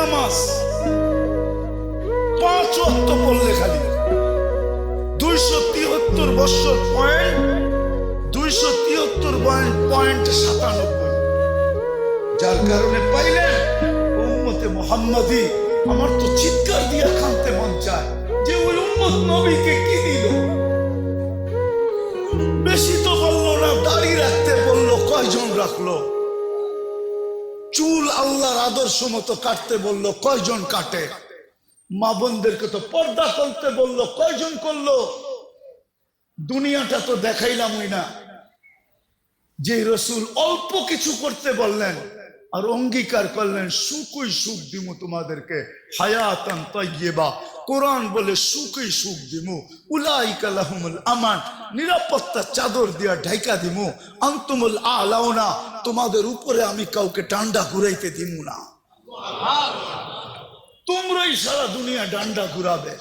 নামাজ 5 ওয়াক্ত পড়লে খালি 273 বছর পয়েন্ট 273.97, যার কারণে পাইলেন উম্মতে মুহাম্মাদি। আমার তো চিৎকার দিয়ে কাঁদতে মন চায় যে ওই উম্মত নবীকে কি দিল। বেশি তো বললো না, দাড়ি রাখতে বললো, কয়জন রাখলো? চুল আল্লাহর আদর্শ মতো কাটতে বললো, কয়জন কাটে? মা বোনদেরকে তো পর্দা করতে বললো, কয়জন করলো? দুনিয়াটা তো দেখাইলামই না। যে রসুল অল্প কিছু করতে বললেন আর অঙ্গীকার করলেন সুখই সুখ দিমু তোমাদেরকে, হায়াতান তাইয়্যিবা। কোরআন বলে সুখই সুখ দিমু, উলাইকা লাহুমুল আমান, নিরাপত্তা চাদর দিয়া ঢাইকা দিমু, আনতুমুল আলাউনা, তোমাদের উপরে আমি কাউকে ডান্ডা ঘুরাইতে দিমু না, তোমরাই সারা দুনিয়া ডান্ডা ঘুরাবে।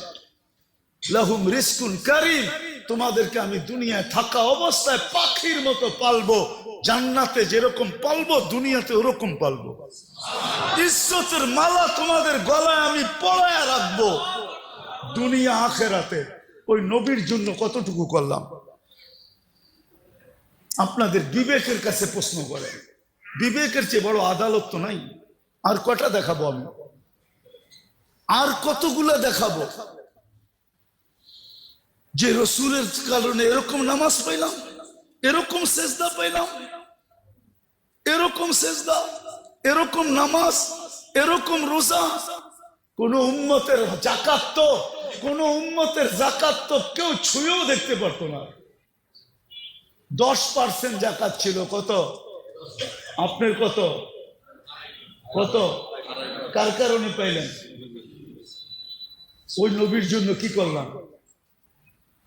লাহুম রিজকুন কারীম, তোমাদেরকে আমি দুনিয়ায় থাকা অবস্থায় পাখির মতো পালবো, জান্নাতে যেরকম পালবো দুনিয়াতে ওরকম পালবো। ইজ্জতের মালা তোমাদের গলায় আমি পরায়া রাখবো দুনিয়া আখেরাতে। ওই নবীর জন্য কতটুকু করলাম? আপনাদের বিবেকের কাছে প্রশ্ন করে, বিবেকের চেয়ে বড় আদালত তো নাই। আর কটা দেখাবো আমি? আর কতগুলো দেখাবো যে রসুলের কারণে এরকম নামাজ পাইলাম, এরকম সেজদা পাইলাম, এরকম সেজদা, এরকম নামাজ, এরকম রোজা। কোন উম্মতের যাকাত তো, কোন উম্মতের যাকাত তো কেউ ছুঁয়েও দেখতে পারতো না। 10% যাকাত ছিল। কত? আপনার কত? কত? কার কারণে পাইলেন? ওই নবীর জন্য কি করলাম?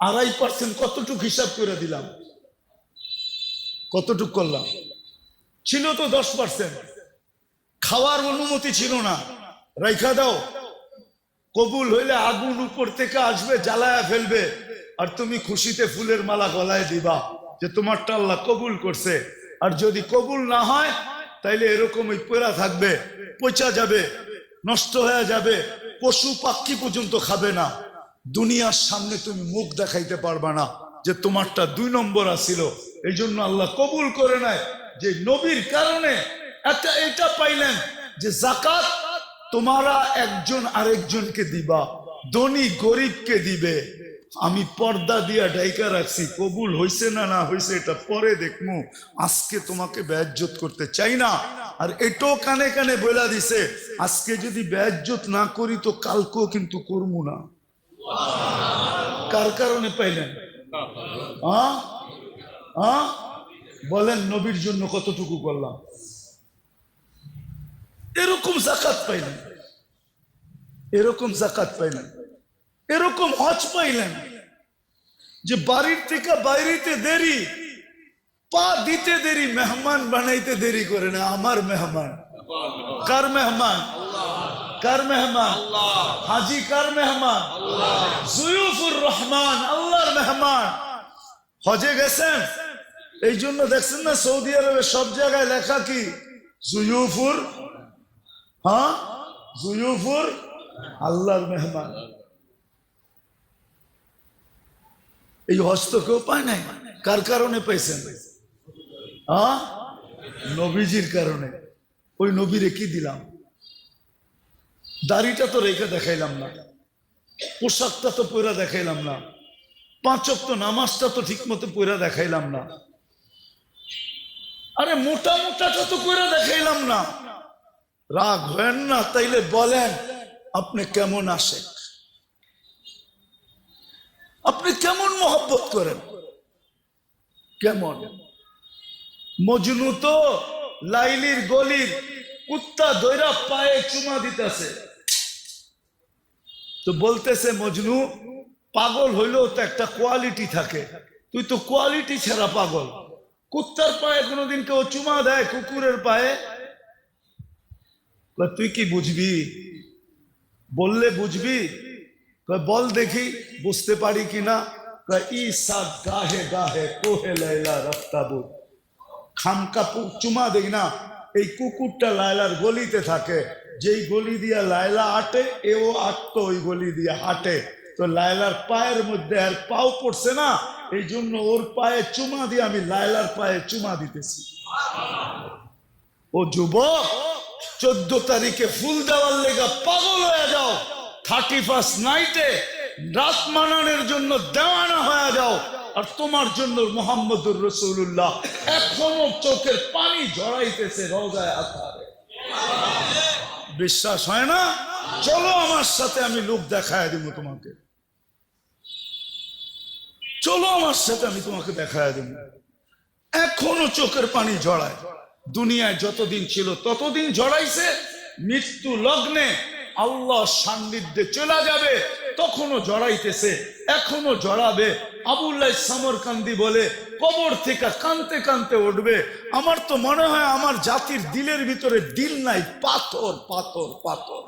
2.5% কতটুক হিসাব করে দিলাম? কতটুক করলাম? ছিল তো 10%। খাওয়ার অনুমতি ছিল না, রাইখা দাও। কবুল হইলে আগুন উপর থেকে আসবে, জ্বালায়া ফেলবে, আর তুমি খুশিতে ফুলের মালা গলায় দিবা যে তোমারটা আল্লাহ কবুল করছে। আর যদি কবুল না হয় তাইলে এরকমই পড়া থাকবে, পচা যাবে, নষ্ট হয়ে যাবে, পশু পাখি পর্যন্ত খাবে না। দুনিয়ার সামনে তুমি মুখ দেখাইতে পারবা না যে তোমারটা 2 নম্বর আসিল। এই জন্য আল্লাহ কবুল করে নেয় যে নবীর কারণে এটা পাইলেন যে যাকাত তোমারা একজন আরেকজনকে দিবা, ধনী গরিবকে দিবে। আমি পর্দা দিয়া ডাইকা রাখছি, কবুল হইছে না না হইছে এটা পরে দেখমু, আজকে তোমাকে বেইজ্জত করতে চাই না। আর এটাও কানে কানে বলে দিছে, আজকে যদি বেইজ্জত না করি তো কালকেও কিন্তু করবো না। কার কারণে পাইলেন? বলেন নবীর জন্য কতটুকু করলাম? এরকম যাকাত পাইলেন, এরকম যাকাত পাইলেন, এরকম হজ পাইলেন যে বাড়ির থেকে বাইরেতে দেরি, পা দিতে দেরি, মেহমান বানাইতে দেরি করে না। আমার মেহমান কার মেহমান? কার মেহমান? হাজি কার মেহমান? জুয়ুফুর রহমান, আল্লাহর মেহমান। হজে গেছেন, এই জন্য দেখছেন না সৌদি আরবে সব জায়গায় লেখা কি? জুয়ুফুর, জুয়ুফুর আল্লাহর মেহমান। এই হজ তো কেউ পায় নাই। কার কারণে পাইছেন? নবীজির কারণে। ওই নবীরে কি দিলাম? দাড়িটা তো রেখে দেখাইলাম না, পোশাকটা তো পয়রা দেখাইলাম না, 5 ওয়াক্ত নামাজটা তো ঠিক মতো পয়রা দেখাইলাম না, আরে মোটা মোটাটা তো পয়রা দেখাইলাম না। রাগ হয় না, তাইলে বলেন আপনি কেমন আশেক, আপনি কেমন মহব্বত করেন? কেমন? মজনু তো লাইলির গলির কুত্তা দৈরা পায়ে চুমা দিতেছে, তো বলতেছে মজনু পাগল হইলেও তো একটা কোয়ালিটি থাকে, তুই তো কোয়ালিটি ছাড়া পাগল। কুত্তার পায়ে কোনোদিন কেউ চুমা দেয়? কুকুরের পায়ে? তুই কি বুঝবি? বললে বুঝবি? বল দেখি বুঝতে পারি কিনা। গাহে গাহে কোহে লাইলা রফতাবু, খামকা চুমা দেই না। এই কুকুরটা লায়লার গলিতে থাকে, যেই গলি দিয়া লায়লা আটে, এও আটতো ওই গলি দিয়া হাঁটে। তো লায়লার পায়ের মধ্যে আর পাও পড়ছে না, এই জন্য ওর পায়ে চুমা দিয়ে আমি লায়লার পায়ে চুমা দিতেছি। ও যুবক, 14 তারিখে ফুল দেওয়ার লেগা পাগল হয়ে যাও, 31st নাইটে রাত মানানোর জন্য দেওয়ানা হয়ে যাও, আর তোমার জন্য মুহাম্মদুর রাসূলুল্লাহ এখনো চোখের পানি ঝরাইতেছে রওজায়ে আতহারে। বিশ্বাস হয় না? চলো আমার সাথে, আমি লোক দেখায় দিব তোমাকে। চলো আমার সাথে, আমি তোমাকে দেখায় দিব। এখনো চোখের পানি ঝরায়। দুনিয়ায় যতদিন ছিল ততদিন ঝরাইছে। মৃত্যু লগ্নে আল্লাহ সান্নিধ্যে চলে যাবে, তখনও জড়াইতেছে, এখনো জড়াবে। আবুল্লাহ সামরকান্দি বলে, কবর থেকে কানতে কানতে উঠবে। আমার তো মনে হয় আমার জাতির দিলের ভিতরে দিল নাই, পাথর পাথর পাথর।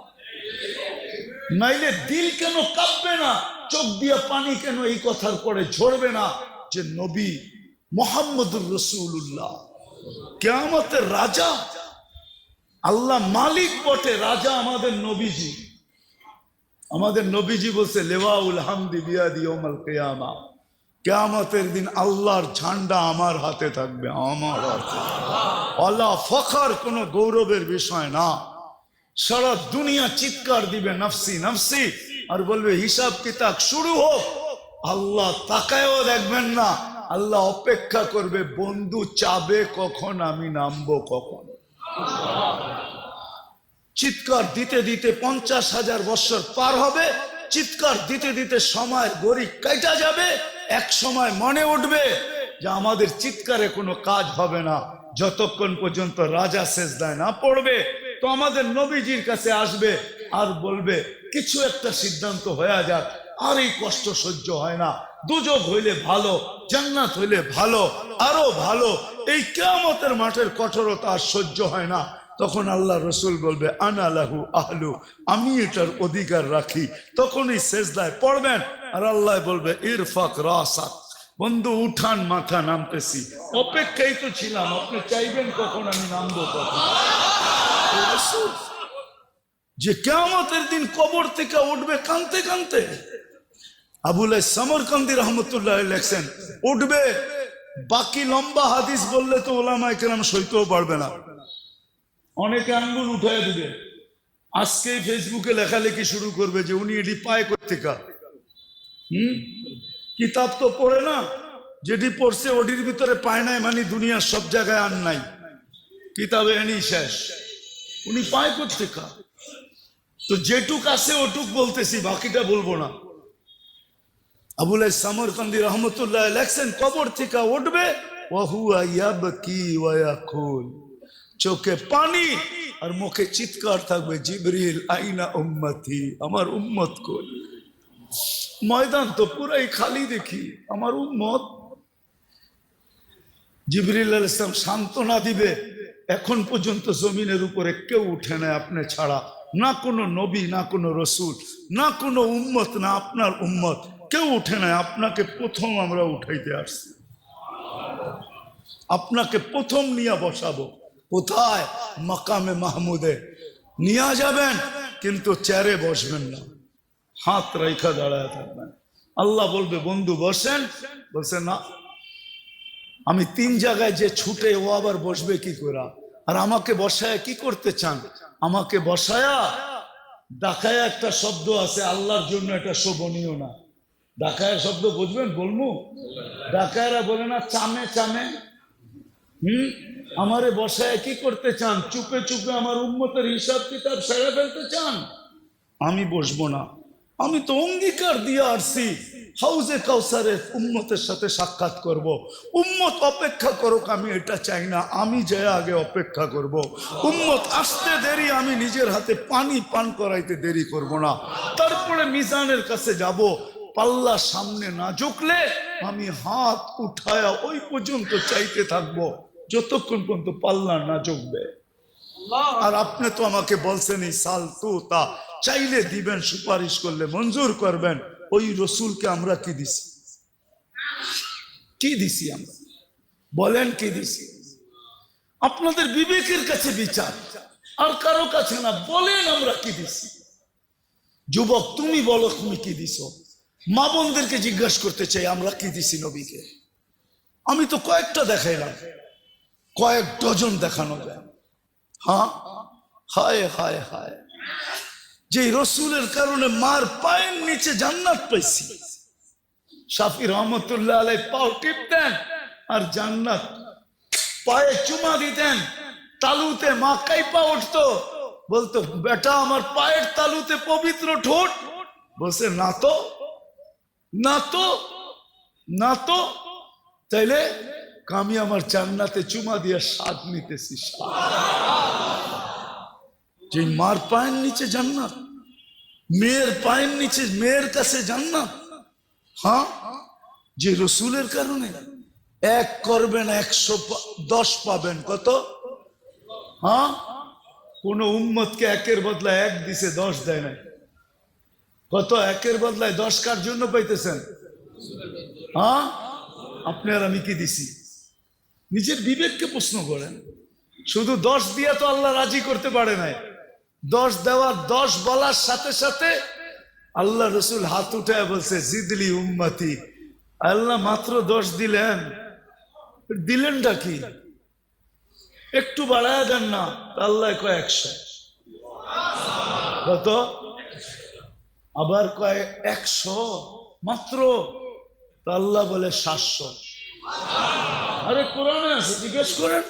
নাইলে দিল কেন কাঁপবে না, চোখ দিয়া পানি কেন এই কথার পরে ঝরবে না যে নবী মুহাম্মদুর রাসূলুল্লাহ কিয়ামতের রাজা। আল্লাহ মালিক বটে, রাজা আমাদের নবীজি। আমাদের নবীজি বলছে, লেওয়াউল হামদি বিয়াদি ইয়াউমাল কিয়ামা, কিয়ামতের দিন আল্লাহর ঝান্ডা আমার হাতে থাকবে, আমার হাতে। আল্লাহ ফখর, কোনো গৌরবের বিষয় না। সারা দুনিয়া চিৎকার দিবে নফসি নফসি, আর বলবে হিসাব কিতাব শুরু হোক। আল্লাহ তাকায়ও দেখবেন না, আল্লাহ অপেক্ষা করবে, বন্ধু চাবে কখন, আমি নামবো কখন। চিৎকার দিতে দিতে 50,000 বছর পার হবে, চিৎকার দিতে দিতে সময়ের গড়ি কাটা যাবে। এক সময় মনে উঠবে যে আমাদের চিৎকারে কোনো কাজ হবে না, যতক্ষণ পর্যন্ত রাজা সেজদায় না পড়বে। তো আমাদের নবীজির কাছে আসবে আর বলবে, কিছু একটা সিদ্ধান্ত হয়ে যাক, আর এই কষ্ট সহ্য হয় না, দুজক হইলে ভালো, জান্নাত হইলে ভালো, আরো ভালো, এই কিয়ামতের মাঠের কঠোরতা আর সহ্য হয় না। তখন আল্লাহ রসুল বলবে, আনা লাহু আহলু, আমি এটার অধিকার রাখি। তখনই সেজদায় পড়বেন, আর আল্লাহ বলবে, ইরফাক রাসাক, বন্ধু উঠান মাথা, নামতেছি। অপেক্ষাই তো ছিলাম, আপনি চাইবেন কখন আমি নামবো কখন। যে কিয়ামতের দিন কবর থেকে উঠবে কানতে কানতে। আবুল সামরকান্দি রহমতুল্লাহ লেখছেন, উঠবে, বাকি লম্বা হাদিস বললে তো ওলামায়ে কেরাম সইতেও পারবে না, অনেকে আঙ্গুল উঠায় দিবে। আজকে ফেসবুকে লেখালেখি শুরু করবে যে উনি এটি পায় কোত্থেকা। কিতাব তো পড়ে না, যেটি পড়ছে ওটির ভিতরে পায় নাই, মানে দুনিয়ার সব জায়গায় আর নাই, কিতাবে এনি শেষ। উনি পায় কোত্থেকা? তো যেটুক আছে ওটুক বলতেছি, বাকিটা বলবো না। আবুল সামরকান্দি রহমতুল্লাহ লেখছেন, কবর থেকে উঠবে, ওয়াহুয়া ইয়াবকি ওয়া ইয়াকুল, চোখে পানি আর মুখে চিৎকার থাকবে, জিবরিল আইনা উম্মতি, আমার উম্মত কই। ময়দান তো পুরাই খালি দেখি, আমার উম্মত। জিবরিল আলাইহিস সালাম সান্ত্বনা দিবে, এখন পর্যন্ত জমিনের উপরে কেউ উঠে না আপনি ছাড়া, না কোনো নবী, না কোনো রসুল, না কোনো উম্মত, না আপনার উম্মত, কেউ উঠে না। আপনাকে প্রথম আমরা উঠাইতে আসছি, আপনাকে প্রথম নিয়ে বসাবো। কোথায়? মাকামে মাহমুদে নিয়ে যাবেন, কিন্তু চেয়ারে বসবেন না, হাত রেখা দাঁড়ায় থাকবেন। আল্লাহ বলবে, বন্ধু বসেন। বলছে, না, আমি 3 জায়গায় যে ছুটে, ও আবার বসবে কি করে? আর আমাকে বসায় কি করতে চান? আমাকে বসায়া ডাকায়া, একটা শব্দ আছে আল্লাহর জন্য, এটা শোভনীয় না। ডাকায়া শব্দ বুঝবেন? বলবো, ডাকায়রা বলে না চামে চামে। আমারে বসায় কি করতে চান? চুপে চুপে আমার উম্মতের হিসাব কিতাব সেরে ফেলতে চান? আমি বসবো না। আমি তো অঙ্গীকার দিয়ে আসছি, হাউজে কাউসারে উম্মতের সাথে সাক্ষাৎ করব। উম্মত অপেক্ষা করুক, আমি এটা চাই না, আমি যে আগে অপেক্ষা করব। উম্মত আসতে দেরি, আমি নিজের হাতে পানি পান করাইতে দেরি করব না। তারপরে মিজানের কাছে যাব, পাল্লা সামনে না ঝুঁকলে আমি হাত উঠায়া ওই পর্যন্ত চাইতে থাকবো, যতক্ষণ পর্যন্ত পাল্লা না ঝুঁকবে। আর আপনি তো আমাকে বলছেনই, সাল তু তা, চাইলে দিবেন, সুপারিশ করলে মঞ্জুর করবেন। ওই রসুলকে আমরা কি দিছি? কি দিছি আমরা? বলেন কি দিছি? আপনাদের বিবেকের কাছে বিচার। আর কারো কাছে না। বলেন আমরা কি দিছি। যুবক তুমি বলো তুমি কি দিছো। মা বোনদেরকে জিজ্ঞাসা করতে চাই আমরা কি দিছি নবীকে। আমি তো কয়েকটা দেখাইলাম, কয়েক ডজন দেখানো যায়। হ্যাঁ, হায় হায় হায়, যে রসুলের কারণে মার পায়ের নিচে জান্নাত পাইছি। শাফি রহমতুল্লাহ আলাই পাও টিপ দেন আর জান্নাত, পায়ে চুমা দিতেন, তালুতে মা কাইপা উঠতো, বলতো বেটা আমার পায়ের তালুতে পবিত্র ঠোঁট। বলছে না তো, না তো, না তো। তাইলে আমি আমার জান্নাতে চুমা দিয়ে স্বাদ নিতেছি। যে মার পায়ের নিচে জান্নাত, মেয়ের পায়ের নিচে, মেয়ের কাছে জান্নাত। হ্যাঁ, যে রসুলের কারণে এক করবেন 110 পাবেন। কত? হ্যাঁ, কোন উম্মতকে একের বদলায় 1 দিছে, 10 দেয় নাই। কত? একের বদলায় 10 কার জন্য পাইতেছেন? হ্যাঁ, আপনি আর আমি কি দিছি? নিজের বিবেককে প্রশ্ন করেন। শুধু 10 দিয়ে তো আল্লাহ রাজি করতে পারে নাই। 10 দেওয়ার, 10 বলার সাথে সাথে আল্লাহ রসুল হাত উঠায় বলছে জিদলি উম্মতি। আল্লাহ মাত্র 10 দিলেন, দিলেনটা কি? একটু বাড়ায় দেন না। আল্লাহ কয় 100। কত? আবার কয় 100 মাত্র। আল্লাহ বলে 700। আরে কোরআনে আছে, জিজ্ঞেস করেন,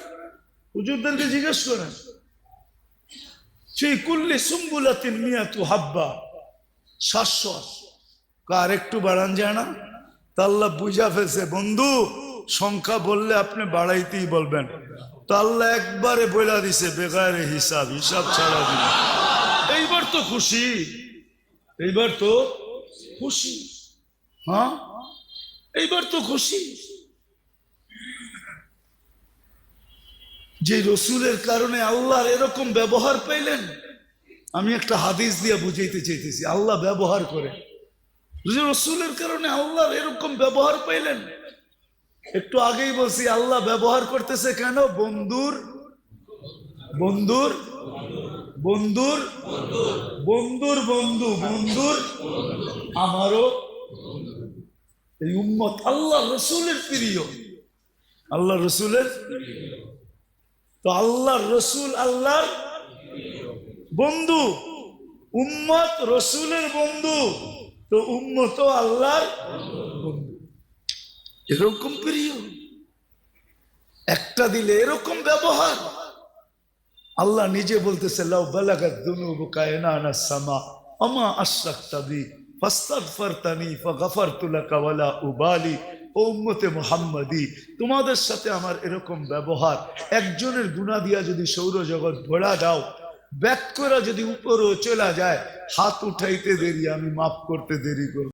হুজুরদেরকে জিজ্ঞেস করেন। সেই কুল্লি সুম্বুলাতিন মিয়াতু হাব্বা, 700। আর একটু বাড়ান যায় না? তা আল্লাহ বুঝা ফেলছে বন্ধু সংখ্যা বললে আপনি বাড়াইতেই বলবেন। তা আল্লাহ একবারে বইলা দিছে বেগারে হিসাব, হিসাব ছাড়া দিন। এইবার তো খুশি, এইবার তো খুশি। হ্যাঁ, এইবার তো খুশি। যে রসুলের কারণে আল্লাহর এরকম ব্যবহার পাইলেন। আমি একটা হাদিস দিয়ে বুঝাইতে চাইতেছি, আল্লাহ ব্যবহার করে। রসুলের কারণে আল্লাহর এরকম ব্যবহার পাইলেন। একটু আগেই বলছি আল্লাহ ব্যবহার করতেছে কেন? বন্ধুর বন্ধুর বন্ধুর বন্ধুর বন্ধু, বন্ধুর আমারও এই উম্মত আল্লাহ রসুলের প্রিয়, আল্লাহ রসুলের। তো আল্লাহ রসুল আল্লাহর বন্ধু, উম্মত রসুলের বন্ধু, তো উম্মত আল্লাহর বন্ধু। এরকম প্রিয়, একটা দিলে এরকম ব্যবহার। আল্লাহ নিজে বলতেছে লাউ বালাগাত যুনুবুকা ইনানাস সামা ওমা আশরাকতা বি ফাস্তাগফারতানি ফাগফারতু লাকা ওয়ালা উবালি। ও উম্মতে মুহাম্মাদি, তোমাদের সাথে আমার এরকম ব্যবহার, একজনের গুনাহ দিয়া যদি সৌরজগৎ ভরা দাও, ব্যাক করে যদি উপরও চলে যায়, হাত উঠাইতে দেরি, আমি মাফ করতে দেরি করব।